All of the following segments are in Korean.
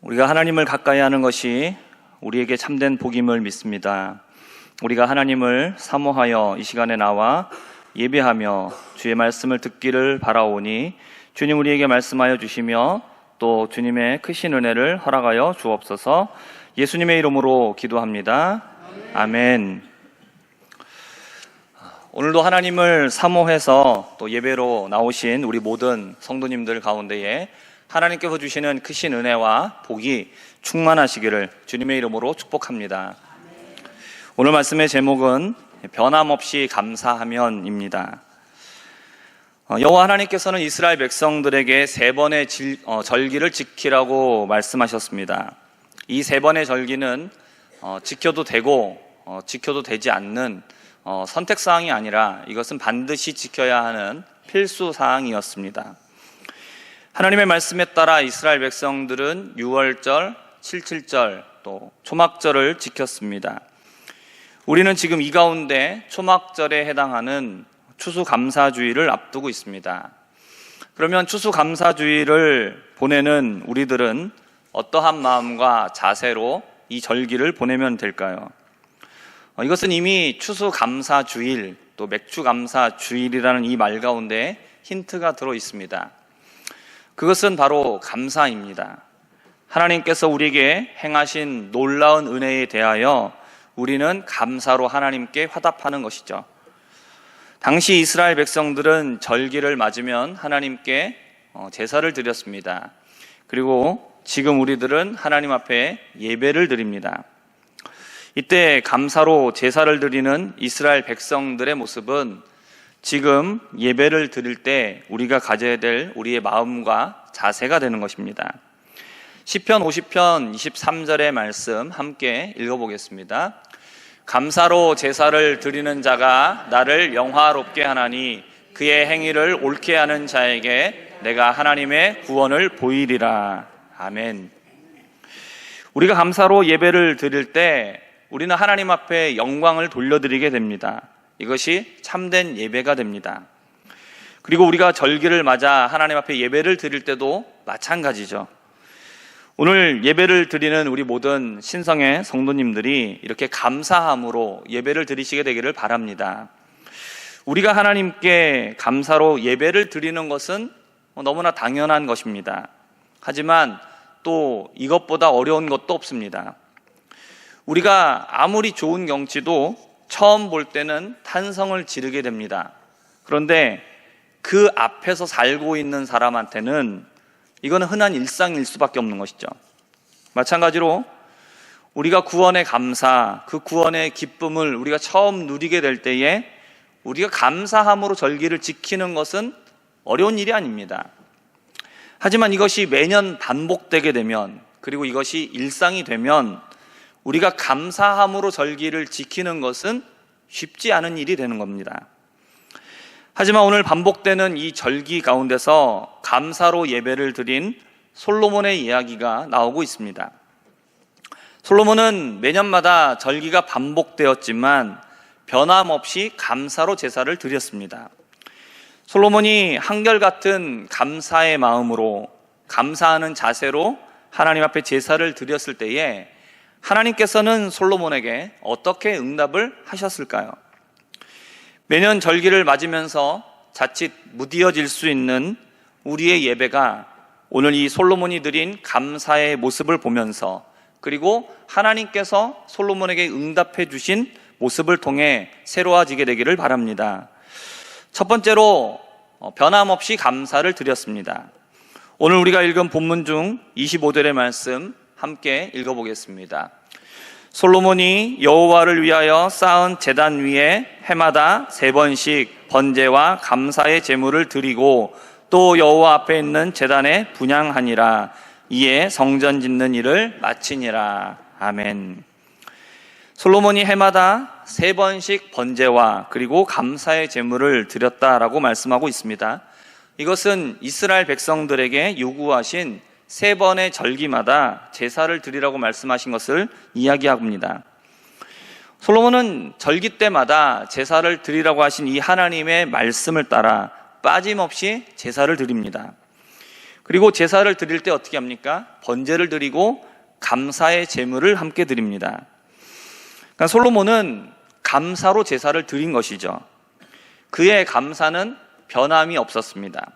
우리가 하나님을 가까이 하는 것이 우리에게 참된 복임을 믿습니다. 우리가 하나님을 사모하여 이 시간에 나와 예배하며 주의 말씀을 듣기를 바라오니 주님 우리에게 말씀하여 주시며 또 주님의 크신 은혜를 허락하여 주옵소서. 예수님의 이름으로 기도합니다. 아멘. 오늘도 하나님을 사모해서 또 예배로 나오신 우리 모든 성도님들 가운데에 하나님께서 주시는 크신 은혜와 복이 충만하시기를 주님의 이름으로 축복합니다. 오늘 말씀의 제목은 변함없이 감사하면입니다. 여호와 하나님께서는 이스라엘 백성들에게 3번의 절기를 지키라고 말씀하셨습니다. 이 3번의 절기는 지켜도 되고 지켜도 되지 않는 선택사항이 아니라 이것은 반드시 지켜야 하는 필수사항이었습니다. 하나님의 말씀에 따라 이스라엘 백성들은 유월절, 칠칠절, 또 초막절을 지켰습니다. 우리는 지금 이 가운데 초막절에 해당하는 추수감사주의를 앞두고 있습니다. 그러면 추수감사주의를 보내는 우리들은 어떠한 마음과 자세로 이 절기를 보내면 될까요? 이것은 이미 추수감사주일, 또 맥주감사주일이라는 이 말 가운데 힌트가 들어 있습니다. 그것은 바로 감사입니다. 하나님께서 우리에게 행하신 놀라운 은혜에 대하여 우리는 감사로 하나님께 화답하는 것이죠. 당시 이스라엘 백성들은 절기를 맞으면 하나님께 제사를 드렸습니다. 그리고 지금 우리들은 하나님 앞에 예배를 드립니다. 이때 감사로 제사를 드리는 이스라엘 백성들의 모습은 지금 예배를 드릴 때 우리가 가져야 될 우리의 마음과 자세가 되는 것입니다. 시편 50편 23절의 말씀 함께 읽어보겠습니다. 감사로 제사를 드리는 자가 나를 영화롭게 하나니 그의 행위를 옳게 하는 자에게 내가 하나님의 구원을 보이리라. 아멘. 우리가 감사로 예배를 드릴 때 우리는 하나님 앞에 영광을 돌려드리게 됩니다. 이것이 참된 예배가 됩니다. 그리고 우리가 절기를 맞아 하나님 앞에 예배를 드릴 때도 마찬가지죠. 오늘 예배를 드리는 우리 모든 신성의 성도님들이 이렇게 감사함으로 예배를 드리시게 되기를 바랍니다. 우리가 하나님께 감사로 예배를 드리는 것은 너무나 당연한 것입니다. 하지만 또 이것보다 어려운 것도 없습니다. 우리가 아무리 좋은 경치도 처음 볼 때는 탄성을 지르게 됩니다. 그런데 그 앞에서 살고 있는 사람한테는 이거는 흔한 일상일 수밖에 없는 것이죠. 마찬가지로 우리가 구원의 감사, 그 구원의 기쁨을 우리가 처음 누리게 될 때에 우리가 감사함으로 절기를 지키는 것은 어려운 일이 아닙니다. 하지만 이것이 매년 반복되게 되면, 그리고 이것이 일상이 되면 우리가 감사함으로 절기를 지키는 것은 쉽지 않은 일이 되는 겁니다. 하지만 오늘 반복되는 이 절기 가운데서 감사로 예배를 드린 솔로몬의 이야기가 나오고 있습니다. 솔로몬은 매년마다 절기가 반복되었지만 변함없이 감사로 제사를 드렸습니다. 솔로몬이 한결같은 감사의 마음으로, 감사하는 자세로 하나님 앞에 제사를 드렸을 때에 하나님께서는 솔로몬에게 어떻게 응답을 하셨을까요? 매년 절기를 맞으면서 자칫 무디어질 수 있는 우리의 예배가 오늘 이 솔로몬이 드린 감사의 모습을 보면서, 그리고 하나님께서 솔로몬에게 응답해 주신 모습을 통해 새로워지게 되기를 바랍니다. 첫 번째로 변함없이 감사를 드렸습니다. 오늘 우리가 읽은 본문 중 25절의 말씀 함께 읽어보겠습니다. 솔로몬이 여호와를 위하여 쌓은 제단 위에 해마다 3번씩 번제와 감사의 제물을 드리고 또 여호와 앞에 있는 제단에 분향하니라. 이에 성전 짓는 일을 마치니라. 아멘. 솔로몬이 해마다 3번씩 번제와 그리고 감사의 제물을 드렸다라고 말씀하고 있습니다. 이것은 이스라엘 백성들에게 요구하신 3번의 절기마다 제사를 드리라고 말씀하신 것을 이야기합니다. 솔로몬은 절기 때마다 제사를 드리라고 하신 이 하나님의 말씀을 따라 빠짐없이 제사를 드립니다. 그리고 제사를 드릴 때 어떻게 합니까? 번제를 드리고 감사의 제물을 함께 드립니다. 그러니까 솔로몬은 감사로 제사를 드린 것이죠. 그의 감사는 변함이 없었습니다.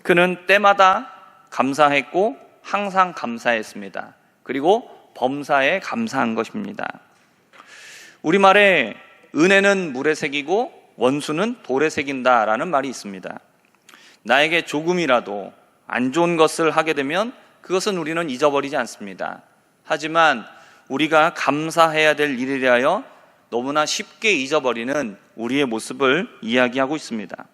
그는 때마다 감사했고 항상 감사했습니다. 그리고 범사에 감사한 것입니다. 우리말에 은혜는 물에 새기고 원수는 돌에 새긴다라는 말이 있습니다. 나에게 조금이라도 안 좋은 것을 하게 되면 그것은 우리는 잊어버리지 않습니다. 하지만 우리가 감사해야 될 일에 대하여 너무나 쉽게 잊어버리는 우리의 모습을 이야기하고 있습니다.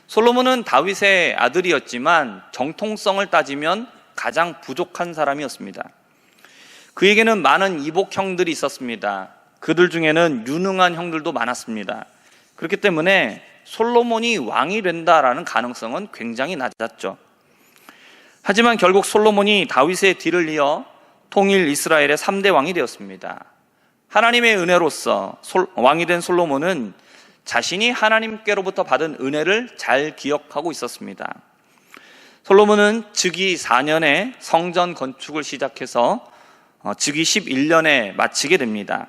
솔로몬은 다윗의 아들이었지만 정통성을 따지면 가장 부족한 사람이었습니다. 그에게는 많은 이복 형들이 있었습니다. 그들 중에는 유능한 형들도 많았습니다. 그렇기 때문에 솔로몬이 왕이 된다라는 가능성은 굉장히 낮았죠. 하지만 결국 솔로몬이 다윗의 뒤를 이어 통일 이스라엘의 3대 왕이 되었습니다. 하나님의 은혜로서 왕이 된 솔로몬은 자신이 하나님께로부터 받은 은혜를 잘 기억하고 있었습니다. 솔로몬은 즉위 4년에 성전 건축을 시작해서 즉위 11년에 마치게 됩니다.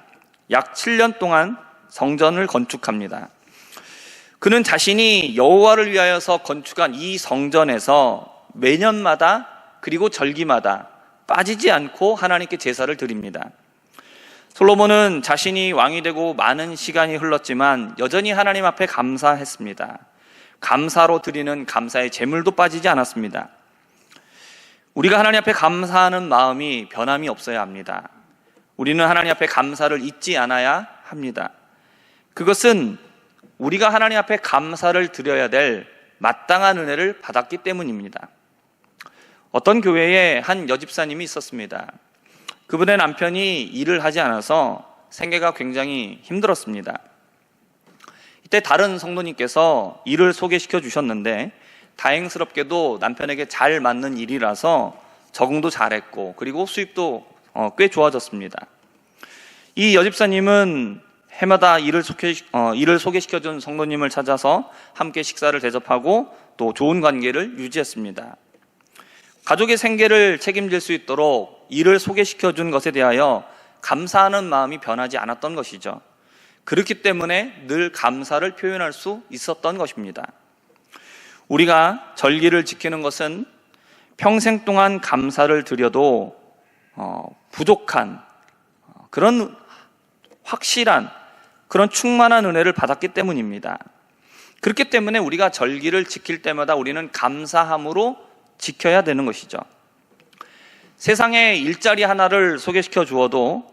약 7년 동안 성전을 건축합니다. 그는 자신이 여호와를 위하여서 건축한 이 성전에서 매년마다 그리고 절기마다 빠지지 않고 하나님께 제사를 드립니다. 솔로몬은 자신이 왕이 되고 많은 시간이 흘렀지만 여전히 하나님 앞에 감사했습니다. 감사로 드리는 감사의 제물도 빠지지 않았습니다. 우리가 하나님 앞에 감사하는 마음이 변함이 없어야 합니다. 우리는 하나님 앞에 감사를 잊지 않아야 합니다. 그것은 우리가 하나님 앞에 감사를 드려야 될 마땅한 은혜를 받았기 때문입니다. 어떤 교회에 한 여집사님이 있었습니다. 그분의 남편이 일을 하지 않아서 생계가 굉장히 힘들었습니다. 이때 다른 성도님께서 일을 소개시켜 주셨는데 다행스럽게도 남편에게 잘 맞는 일이라서 적응도 잘했고 그리고 수입도 꽤 좋아졌습니다. 이 여집사님은 해마다 일을 소개시켜준 성도님을 찾아서 함께 식사를 대접하고 또 좋은 관계를 유지했습니다. 가족의 생계를 책임질 수 있도록 일을 소개시켜준 것에 대하여 감사하는 마음이 변하지 않았던 것이죠. 그렇기 때문에 늘 감사를 표현할 수 있었던 것입니다. 우리가 절기를 지키는 것은 평생 동안 감사를 드려도 부족한 그런 확실한 그런 충만한 은혜를 받았기 때문입니다. 그렇기 때문에 우리가 절기를 지킬 때마다 우리는 감사함으로 지켜야 되는 것이죠. 세상에 일자리 하나를 소개시켜 주어도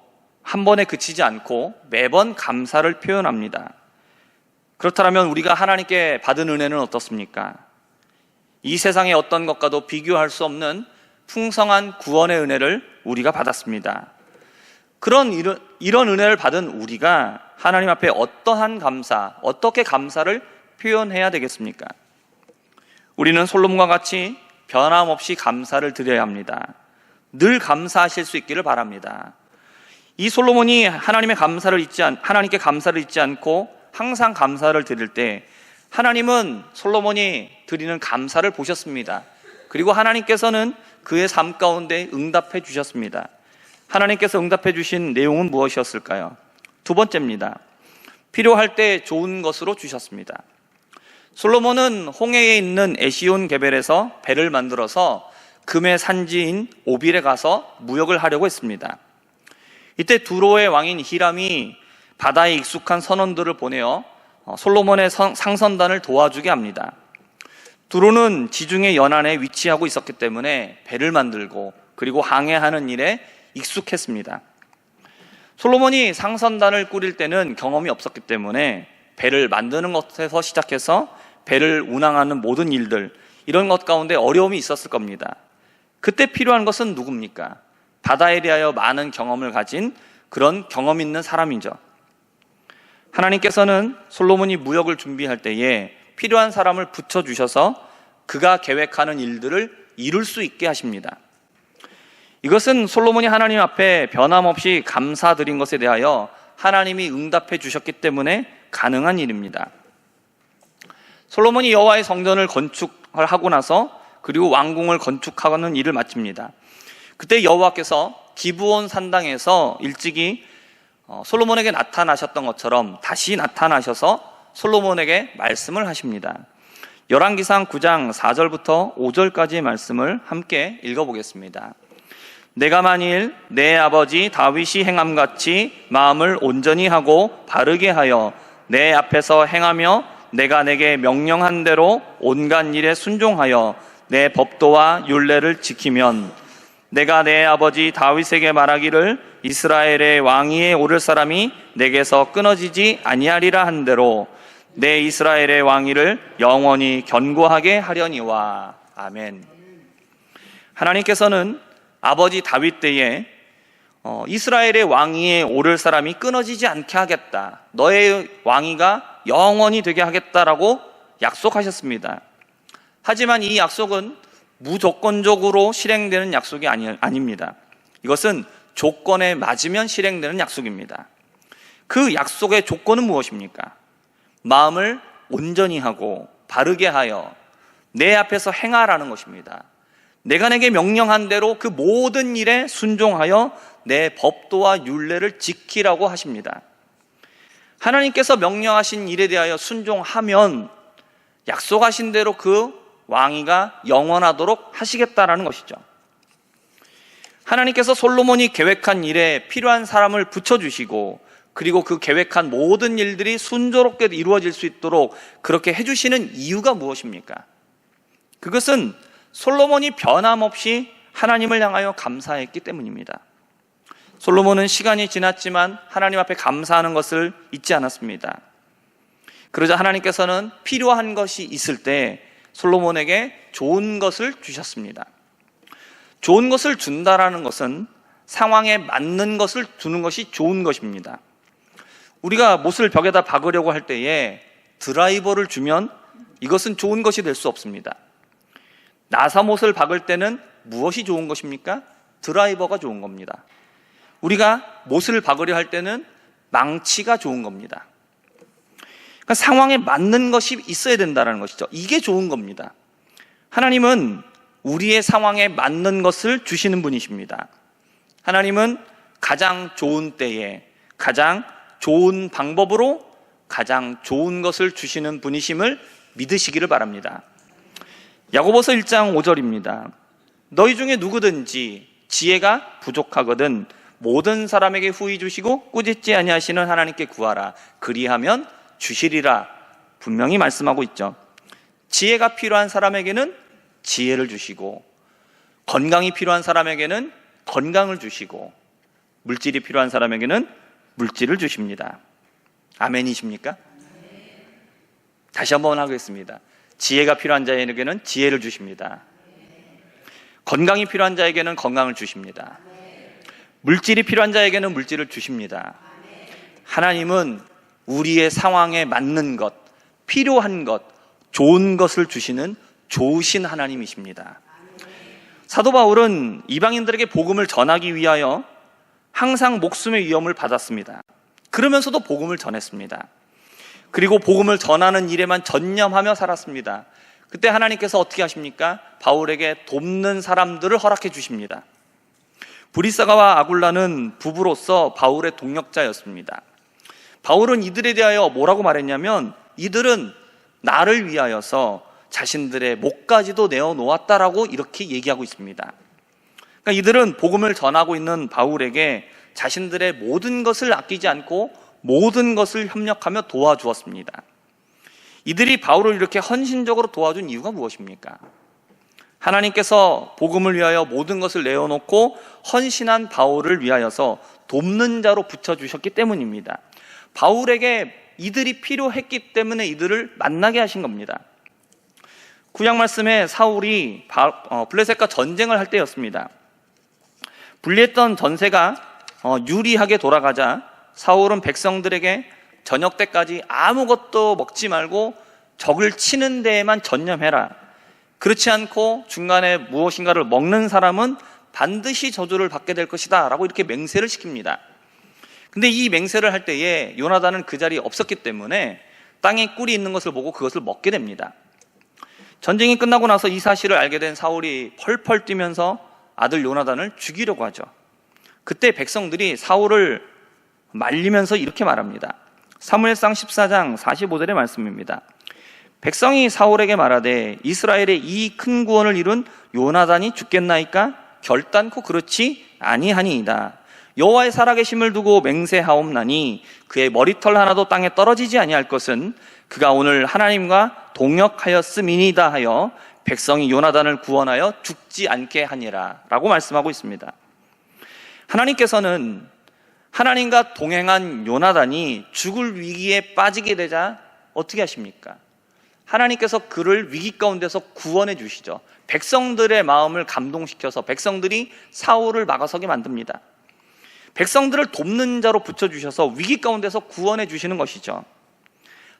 한 번에 그치지 않고 매번 감사를 표현합니다. 그렇다면 우리가 하나님께 받은 은혜는 어떻습니까? 이 세상의 어떤 것과도 비교할 수 없는 풍성한 구원의 은혜를 우리가 받았습니다. 이런 은혜를 받은 우리가 하나님 앞에 어떻게 감사를 표현해야 되겠습니까? 우리는 솔로몬과 같이 변함없이 감사를 드려야 합니다. 늘 감사하실 수 있기를 바랍니다. 이 솔로몬이 하나님께 감사를 잊지 않고 항상 감사를 드릴 때 하나님은 솔로몬이 드리는 감사를 보셨습니다. 그리고 하나님께서는 그의 삶 가운데 응답해 주셨습니다. 하나님께서 응답해 주신 내용은 무엇이었을까요? 두 번째입니다. 필요할 때 좋은 것으로 주셨습니다. 솔로몬은 홍해에 있는 에시온 게벨에서 배를 만들어서 금의 산지인 오빌에 가서 무역을 하려고 했습니다. 이때 두로의 왕인 히람이 바다에 익숙한 선원들을 보내어 솔로몬의 상선단을 도와주게 합니다. 두로는 지중해 연안에 위치하고 있었기 때문에 배를 만들고 그리고 항해하는 일에 익숙했습니다. 솔로몬이 상선단을 꾸릴 때는 경험이 없었기 때문에 배를 만드는 것에서 시작해서 배를 운항하는 모든 일들, 이런 것 가운데 어려움이 있었을 겁니다. 그때 필요한 것은 누굽니까? 바다에 대하여 많은 경험을 가진 그런 경험 있는 사람이죠. 하나님께서는 솔로몬이 무역을 준비할 때에 필요한 사람을 붙여주셔서 그가 계획하는 일들을 이룰 수 있게 하십니다. 이것은 솔로몬이 하나님 앞에 변함없이 감사드린 것에 대하여 하나님이 응답해 주셨기 때문에 가능한 일입니다. 솔로몬이 여호와의 성전을 건축을 하고 나서 그리고 왕궁을 건축하는 일을 마칩니다. 그때 여호와께서 기브온 산당에서 일찍이 솔로몬에게 나타나셨던 것처럼 다시 나타나셔서 솔로몬에게 말씀을 하십니다. 열왕기상 9장 4절부터 5절까지의 말씀을 함께 읽어보겠습니다. 내가 만일 내 아버지 다윗이 행함같이 마음을 온전히 하고 바르게 하여 내 앞에서 행하며 내가 내게 명령한 대로 온갖 일에 순종하여 내 법도와 율례를 지키면 내가 내 아버지 다윗에게 말하기를 이스라엘의 왕위에 오를 사람이 내게서 끊어지지 아니하리라 한 대로 내 이스라엘의 왕위를 영원히 견고하게 하려니와. 아멘. 하나님께서는 아버지 다윗 때에 이스라엘의 왕위에 오를 사람이 끊어지지 않게 하겠다, 너의 왕위가 영원히 되게 하겠다라고 약속하셨습니다. 하지만 이 약속은 무조건적으로 실행되는 약속이 아닙니다. 이것은 조건에 맞으면 실행되는 약속입니다. 그 약속의 조건은 무엇입니까? 마음을 온전히 하고 바르게 하여 내 앞에서 행하라는 것입니다. 내가 내게 명령한 대로 그 모든 일에 순종하여 내 법도와 율례를 지키라고 하십니다. 하나님께서 명령하신 일에 대하여 순종하면 약속하신 대로 그 왕위가 영원하도록 하시겠다라는 것이죠. 하나님께서 솔로몬이 계획한 일에 필요한 사람을 붙여주시고 그리고 그 계획한 모든 일들이 순조롭게 이루어질 수 있도록 그렇게 해주시는 이유가 무엇입니까? 그것은 솔로몬이 변함없이 하나님을 향하여 감사했기 때문입니다. 솔로몬은 시간이 지났지만 하나님 앞에 감사하는 것을 잊지 않았습니다. 그러자 하나님께서는 필요한 것이 있을 때 솔로몬에게 좋은 것을 주셨습니다. 좋은 것을 준다라는 것은 상황에 맞는 것을 주는 것이 좋은 것입니다. 우리가 못을 벽에다 박으려고 할 때에 드라이버를 주면 이것은 좋은 것이 될 수 없습니다. 나사못을 박을 때는 무엇이 좋은 것입니까? 드라이버가 좋은 겁니다. 우리가 못을 박으려 할 때는 망치가 좋은 겁니다. 그러니까 상황에 맞는 것이 있어야 된다는 것이죠. 이게 좋은 겁니다. 하나님은 우리의 상황에 맞는 것을 주시는 분이십니다. 하나님은 가장 좋은 때에 가장 좋은 방법으로 가장 좋은 것을 주시는 분이심을 믿으시기를 바랍니다. 야고보서 1장 5절입니다. 너희 중에 누구든지 지혜가 부족하거든 모든 사람에게 후히 주시고 꾸짖지 아니하시는 하나님께 구하라. 그리하면 주시리라. 분명히 말씀하고 있죠. 지혜가 필요한 사람에게는 지혜를 주시고 건강이 필요한 사람에게는 건강을 주시고 물질이 필요한 사람에게는 물질을 주십니다. 아멘이십니까? 다시 한번 하겠습니다. 지혜가 필요한 자에게는 지혜를 주십니다. 건강이 필요한 자에게는 건강을 주십니다. 물질이 필요한 자에게는 물질을 주십니다. 하나님은 우리의 상황에 맞는 것, 필요한 것, 좋은 것을 주시는 좋으신 하나님이십니다. 사도 바울은 이방인들에게 복음을 전하기 위하여 항상 목숨의 위험을 받았습니다. 그러면서도 복음을 전했습니다. 그리고 복음을 전하는 일에만 전념하며 살았습니다. 그때 하나님께서 어떻게 하십니까? 바울에게 돕는 사람들을 허락해 주십니다. 브리스가와 아굴라는 부부로서 바울의 동역자였습니다. 바울은 이들에 대하여 뭐라고 말했냐면 이들은 나를 위하여서 자신들의 목까지도 내어놓았다라고 이렇게 얘기하고 있습니다. 그러니까 이들은 복음을 전하고 있는 바울에게 자신들의 모든 것을 아끼지 않고 모든 것을 협력하며 도와주었습니다. 이들이 바울을 이렇게 헌신적으로 도와준 이유가 무엇입니까? 하나님께서 복음을 위하여 모든 것을 내어놓고 헌신한 바울을 위하여서 돕는 자로 붙여주셨기 때문입니다. 바울에게 이들이 필요했기 때문에 이들을 만나게 하신 겁니다. 구약 말씀에 사울이 블레셋과 전쟁을 할 때였습니다. 불리했던 전세가 유리하게 돌아가자 사울은 백성들에게 저녁 때까지 아무것도 먹지 말고 적을 치는 데에만 전념해라. 그렇지 않고 중간에 무엇인가를 먹는 사람은 반드시 저주를 받게 될 것이다 라고 이렇게 맹세를 시킵니다. 근데 이 맹세를 할 때에 요나단은 그 자리에 없었기 때문에 땅에 꿀이 있는 것을 보고 그것을 먹게 됩니다. 전쟁이 끝나고 나서 이 사실을 알게 된 사울이 펄펄 뛰면서 아들 요나단을 죽이려고 하죠. 그때 백성들이 사울을 말리면서 이렇게 말합니다. 사무엘상 14장 45절의 말씀입니다. 백성이 사울에게 말하되 이스라엘의 이 큰 구원을 이룬 요나단이 죽겠나이까? 결단코 그렇지 아니하니이다. 여호와의 살아계심을 두고 맹세하옵나니 그의 머리털 하나도 땅에 떨어지지 아니할 것은 그가 오늘 하나님과 동역하였음이니이다 하여 백성이 요나단을 구원하여 죽지 않게 하니라 라고 말씀하고 있습니다. 하나님께서는 하나님과 동행한 요나단이 죽을 위기에 빠지게 되자 어떻게 하십니까? 하나님께서 그를 위기 가운데서 구원해 주시죠. 백성들의 마음을 감동시켜서 백성들이 사울을 막아서게 만듭니다. 백성들을 돕는 자로 붙여주셔서 위기 가운데서 구원해 주시는 것이죠.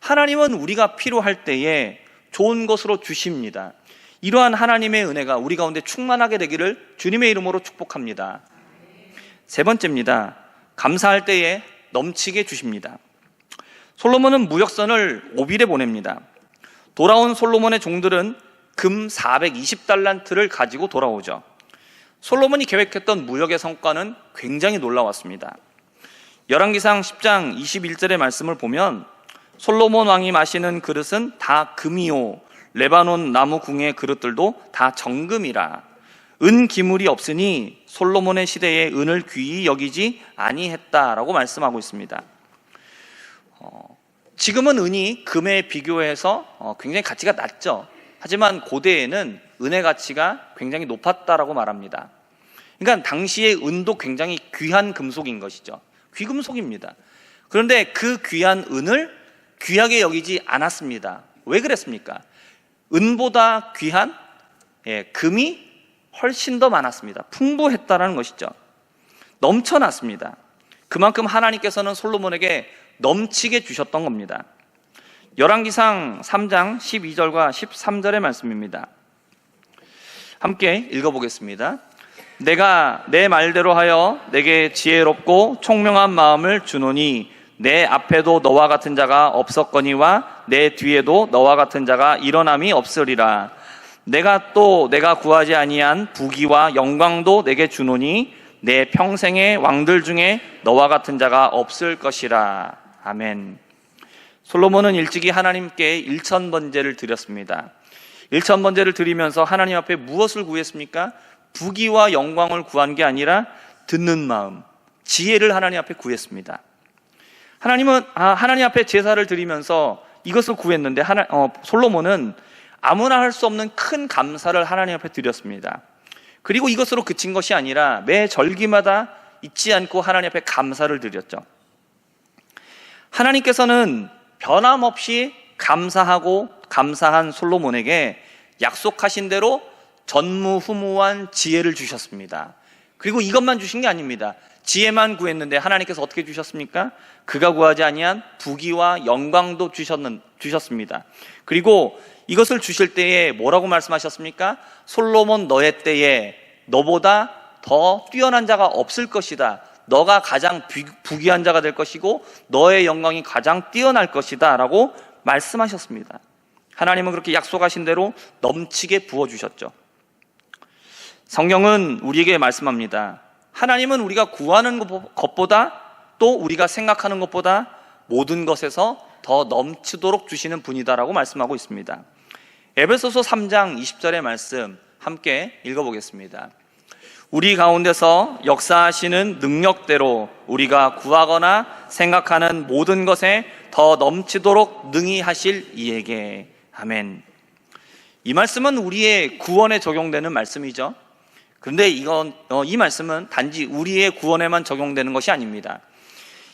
하나님은 우리가 필요할 때에 좋은 것으로 주십니다. 이러한 하나님의 은혜가 우리 가운데 충만하게 되기를 주님의 이름으로 축복합니다. 세 번째입니다. 감사할 때에 넘치게 주십니다. 솔로몬은 무역선을 오빌에 보냅니다. 돌아온 솔로몬의 종들은 금 420달란트를 가지고 돌아오죠. 솔로몬이 계획했던 무역의 성과는 굉장히 놀라웠습니다. 열왕기상 10장 21절의 말씀을 보면 솔로몬 왕이 마시는 그릇은 다 금이요 레바논 나무 궁의 그릇들도 다 정금이라. 은 기물이 없으니 솔로몬의 시대에 은을 귀히 여기지 아니했다라고 말씀하고 있습니다. 지금은 은이 금에 비교해서 굉장히 가치가 낮죠. 하지만 고대에는 은의 가치가 굉장히 높았다라고 말합니다. 그러니까 당시의 은도 굉장히 귀한 금속인 것이죠. 귀금속입니다. 그런데 그 귀한 은을 귀하게 여기지 않았습니다. 왜 그랬습니까? 은보다 귀한 금이 훨씬 더 많았습니다. 풍부했다라는 것이죠. 넘쳐났습니다. 그만큼 하나님께서는 솔로몬에게 넘치게 주셨던 겁니다. 열왕기상 3장 12절과 13절의 말씀입니다. 함께 읽어보겠습니다. 내가 내 말대로 하여 내게 지혜롭고 총명한 마음을 주노니 내 앞에도 너와 같은 자가 없었거니와 내 뒤에도 너와 같은 자가 일어남이 없으리라. 내가 구하지 아니한 부귀와 영광도 내게 주노니 내 평생의 왕들 중에 너와 같은 자가 없을 것이라. 아멘. 솔로몬은 일찍이 하나님께 일천번제를 드렸습니다. 일천번제를 드리면서 하나님 앞에 무엇을 구했습니까? 부귀와 영광을 구한 게 아니라 듣는 마음, 지혜를 하나님 앞에 구했습니다. 하나님은 하나님 앞에 제사를 드리면서 이것을 구했는데 솔로몬은 아무나 할 수 없는 큰 감사를 하나님 앞에 드렸습니다. 그리고 이것으로 그친 것이 아니라 매 절기마다 잊지 않고 하나님 앞에 감사를 드렸죠. 하나님께서는 변함없이 감사한 솔로몬에게 약속하신 대로 전무후무한 지혜를 주셨습니다. 그리고 이것만 주신 게 아닙니다. 지혜만 구했는데 하나님께서 어떻게 주셨습니까? 그가 구하지 아니한 부귀와 영광도 주셨습니다. 그리고 이것을 주실 때에 뭐라고 말씀하셨습니까? 솔로몬 너의 때에 너보다 더 뛰어난 자가 없을 것이다. 너가 가장 부귀한 자가 될 것이고 너의 영광이 가장 뛰어날 것이다 라고 말씀하셨습니다. 하나님은 그렇게 약속하신 대로 넘치게 부어주셨죠. 성경은 우리에게 말씀합니다. 하나님은 우리가 구하는 것보다 또 우리가 생각하는 것보다 모든 것에서 더 넘치도록 주시는 분이다라고 말씀하고 있습니다. 에베소서 3장 20절의 말씀 함께 읽어보겠습니다. 우리 가운데서 역사하시는 능력대로 우리가 구하거나 생각하는 모든 것에 더 넘치도록 능히 하실 이에게. 아멘. 이 말씀은 우리의 구원에 적용되는 말씀이죠. 그런데 이 말씀은 단지 우리의 구원에만 적용되는 것이 아닙니다.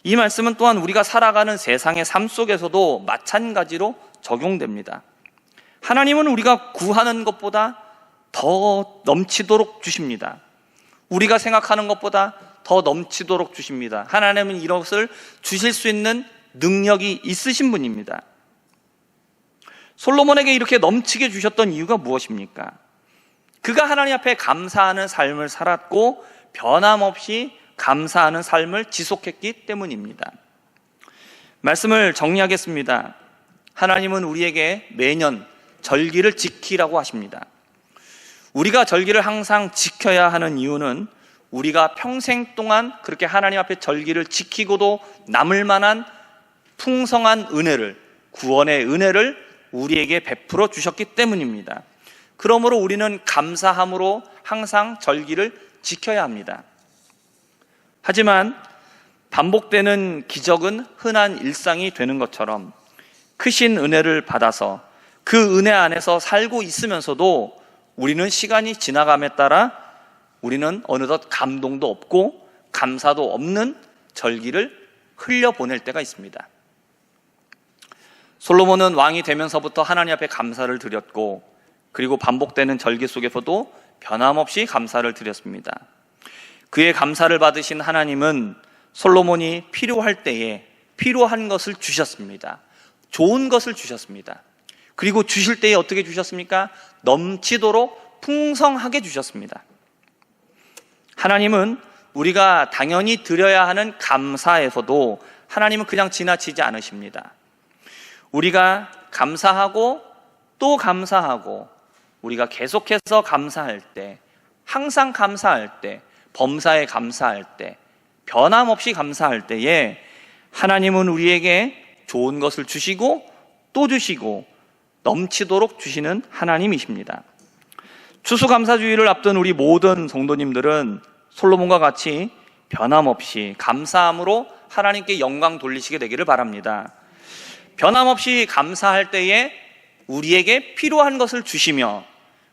이 말씀은 또한 우리가 살아가는 세상의 삶 속에서도 마찬가지로 적용됩니다. 하나님은 우리가 구하는 것보다 더 넘치도록 주십니다. 우리가 생각하는 것보다 더 넘치도록 주십니다. 하나님은 이것을 주실 수 있는 능력이 있으신 분입니다. 솔로몬에게 이렇게 넘치게 주셨던 이유가 무엇입니까? 그가 하나님 앞에 감사하는 삶을 살았고 변함없이 감사하는 삶을 지속했기 때문입니다. 말씀을 정리하겠습니다. 하나님은 우리에게 매년 절기를 지키라고 하십니다. 우리가 절기를 항상 지켜야 하는 이유는 우리가 평생 동안 그렇게 하나님 앞에 절기를 지키고도 남을 만한 풍성한 은혜를, 구원의 은혜를 우리에게 베풀어 주셨기 때문입니다. 그러므로 우리는 감사함으로 항상 절기를 지켜야 합니다. 하지만 반복되는 기적은 흔한 일상이 되는 것처럼 크신 은혜를 받아서 그 은혜 안에서 살고 있으면서도 우리는 시간이 지나감에 따라 우리는 어느덧 감동도 없고 감사도 없는 절기를 흘려보낼 때가 있습니다. 솔로몬은 왕이 되면서부터 하나님 앞에 감사를 드렸고, 그리고 반복되는 절기 속에서도 변함없이 감사를 드렸습니다. 그의 감사를 받으신 하나님은 솔로몬이 필요할 때에 필요한 것을 주셨습니다. 좋은 것을 주셨습니다. 그리고 주실 때에 어떻게 주셨습니까? 넘치도록 풍성하게 주셨습니다. 하나님은 우리가 당연히 드려야 하는 감사에서도 하나님은 그냥 지나치지 않으십니다. 우리가 감사하고 또 감사하고 우리가 계속해서 감사할 때, 항상 감사할 때, 범사에 감사할 때, 변함없이 감사할 때에 하나님은 우리에게 좋은 것을 주시고 또 주시고 넘치도록 주시는 하나님이십니다. 추수감사주의를 앞둔 우리 모든 성도님들은 솔로몬과 같이 변함없이 감사함으로 하나님께 영광 돌리시게 되기를 바랍니다. 변함없이 감사할 때에 우리에게 필요한 것을 주시며,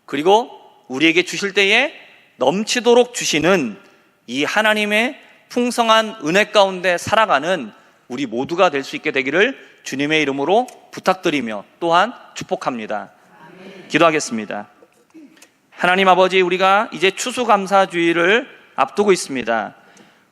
그리고 우리에게 주실 때에 넘치도록 주시는 이 하나님의 풍성한 은혜 가운데 살아가는 우리 모두가 될 수 있게 되기를 주님의 이름으로 부탁드리며 또한 축복합니다. 기도하겠습니다. 하나님 아버지, 우리가 이제 추수감사주의를 앞두고 있습니다.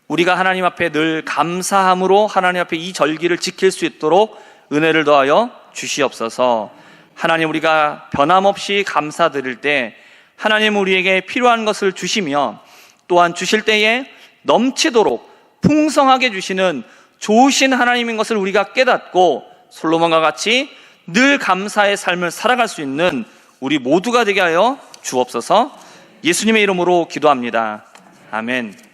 우리가 하나님 앞에 늘 감사함으로 하나님 앞에 이 절기를 지킬 수 있도록 은혜를 더하여 주시옵소서. 하나님, 우리가 변함없이 감사드릴 때 하나님 우리에게 필요한 것을 주시며 또한 주실 때에 넘치도록 풍성하게 주시는 좋으신 하나님인 것을 우리가 깨닫고 솔로몬과 같이 늘 감사의 삶을 살아갈 수 있는 우리 모두가 되게 하여 주옵소서. 예수님의 이름으로 기도합니다. 아멘.